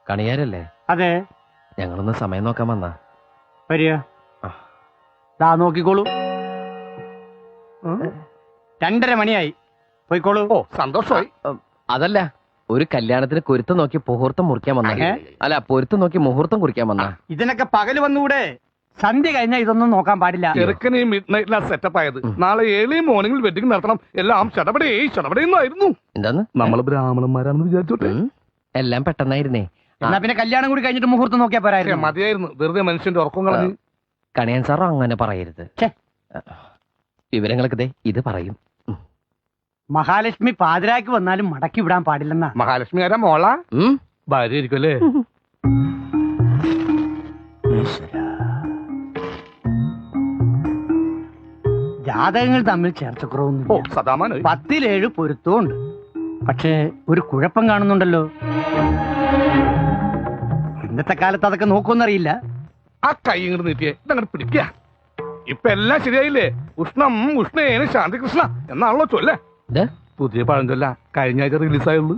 കണിയാരല്ലേ? അതെ. ഞങ്ങളൊന്ന് സമയം നോക്കാൻ വന്നാ. വരിക. ദാ നോക്കിക്കോളൂ. 2:30 മണിയായി. പോയിക്കോളൂ. ഓ സന്തോഷമായി. അതല്ല, ഒരു കല്യാണത്തിന് കുരുത്തം നോക്കി മുഹൂർത്തം മുറിക്കാൻ വന്ന. അല്ല, പൊരുത്തം നോക്കി മുഹൂർത്തം കുറിക്കാൻ വന്ന. ഇതിനൊക്കെ പകല് വന്നുകൂടെ? സന്ധ്യ കഴിഞ്ഞാൽ ഇതൊന്നും നോക്കാൻ പാടില്ല. ചെറുക്കന് ഈ മിഡ് നൈറ്റിലാണ് സെറ്റപ്പ് ആയത്. നാളെ ഏർലി മോർണിംഗിൽ വെഡിങ് നടത്തണം. എല്ലാം ചടപടേന്നായിരുന്നു. എന്താന്ന്? നമ്മൾ ബ്രാഹ്മണന്മാരാണെന്ന് വിചാരിച്ചോട്ടെ. എല്ലാം പെട്ടെന്നായിരുന്നേ. എന്നാ പിന്നെ കല്യാണം കൂടി കഴിഞ്ഞിട്ട് മുഹൂർത്തം നോക്കിയാ പോരായിരുന്നു? മതിയായിരുന്നു, വെറുതെ മനുഷ്യന്റെ ഉറക്കം കളഞ്ഞ്. കണിയാൻ സാറോ അങ്ങനെ പറയരുത്. വിവരങ്ങൾക്ക് ഇത് പറയും. മഹാലക്ഷ്മി പാതിരാക്ക് വന്നാലും മടക്കി വിടാൻ പാടില്ലെന്നാ. മഹാലക്ഷ്മി ആരാ? മോള ഭാര്യ ആയിരിക്കും അല്ലേ? ജാതകങ്ങൾ തമ്മിൽ ചേർച്ചക്കുറവൊന്നും. 10-7 പൊരുത്തവും ഉണ്ട്. പക്ഷേ ഒരു കുഴപ്പം കാണുന്നുണ്ടല്ലോ. ഇന്നത്തെ കാലത്ത് അതൊക്കെ നോക്കുമെന്നറിയില്ല. ആ കൈ ഇങ്ങോട്ട് നീട്ടിയേ, ഇതങ്ങോട്ട് പിടിക്കുക. ഇപ്പൊ എല്ലാം ശരിയായില്ലേ? ഉഷ്ണം ഉഷ്ണേന ശാന്തികൃഷ്ണ എന്നാണല്ലോ ചൊല്ലേ. പുതിയ പഴഞ്ചൊല്ല കഴിഞ്ഞ ആഴ്ച റിലീസായുള്ളൂ.